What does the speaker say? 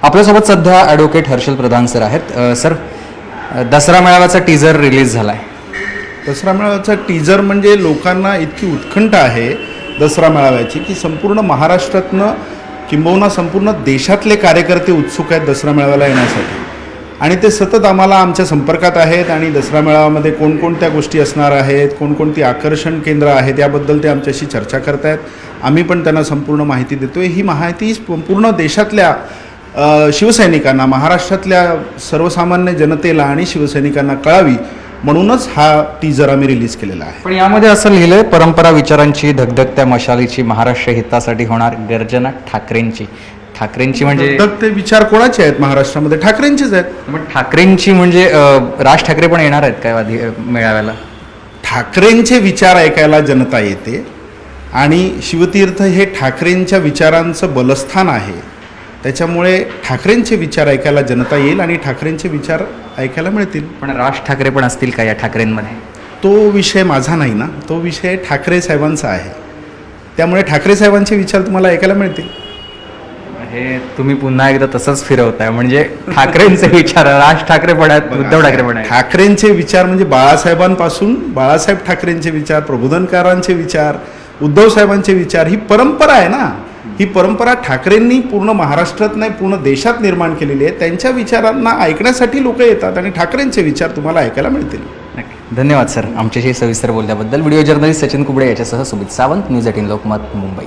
आपल्यासोबत सध्या ॲडव्होकेट हर्षल प्रधान सर आहेत. सर, दसरा मेळाव्याचा टीजर रिलीज झाला आहे. दसरा मेळाव्याचा टीजर म्हणजे लोकांना इतकी उत्कंठ आहे दसरा मेळाव्याची की संपूर्ण महाराष्ट्रातनं किंबहुना संपूर्ण देशातले कार्यकर्ते उत्सुक आहेत दसरा मेळाव्याला येण्यासाठी आणि ते सतत आम्हाला आमच्या संपर्कात आहेत आणि दसरा मेळाव्यामध्ये कोणकोणत्या गोष्टी असणार आहेत, कोणकोणती आकर्षण केंद्र आहेत याबद्दल ते आमच्याशी चर्चा करत आहेत. आम्ही पण त्यांना संपूर्ण माहिती देतो आहे. ही माहिती संपूर्ण देशातल्या शिवसैनिकांना, महाराष्ट्रातल्या सर्वसामान्य जनतेला आणि शिवसैनिकांना कळावी म्हणूनच हा टीजर आम्ही रिलीज केलेला आहे. पण यामध्ये असं लिहिलंय, परंपरा विचारांची धगधगत्या मशालीची महाराष्ट्र हितासाठी होणार गर्जना ठाकरेंची. ठाकरेंची म्हणजे ते विचार कोणाचे आहेत महाराष्ट्रामध्ये? ठाकरेंचेच आहेत. पण ठाकरेंची म्हणजे राज ठाकरे पण येणार आहेत काय मेळाव्याला? ठाकरेंचे विचार ऐकायला जनता येते आणि शिवतीर्थ हे ठाकरेंच्या विचारांचं बलस्थान आहे. त्याच्यामुळे ठाकरेंचे विचार ऐकायला जनता येईल आणि ठाकरेंचे विचार ऐकायला मिळतील. पण राज ठाकरे पण असतील का या ठाकरेंमध्ये? तो विषय माझा नाही ना, तो विषय ठाकरे साहेबांचा आहे. त्यामुळे ठाकरे साहेबांचे विचार तुम्हाला ऐकायला मिळतील. हे तुम्ही पुन्हा एकदा तसंच फिरवताय. म्हणजे ठाकरेंचे विचार राज ठाकरे पण आहेत, उद्धव ठाकरे पण आहेत. ठाकरेंचे विचार म्हणजे बाळासाहेबांपासून बाळासाहेब ठाकरेंचे विचार, प्रबोधनकारांचे विचार, उद्धव साहेबांचे विचार, ही परंपरा आहे ना. ही परंपरा ठाकरेंनी पूर्ण महाराष्ट्रात नाही पूर्ण देशात निर्माण केलेली आहे. त्यांच्या विचारांना ऐकण्यासाठी लोक येतात आणि ठाकरेंचे विचार तुम्हाला ऐकायला मिळतील. धन्यवाद सर आमच्याशी सविस्तर बोलल्याबद्दल. व्हिडिओ जर्नलिस्ट सचिन कुबडे याच्यासह सुमित सावंत, न्यूज 18 लोकमत, मुंबई.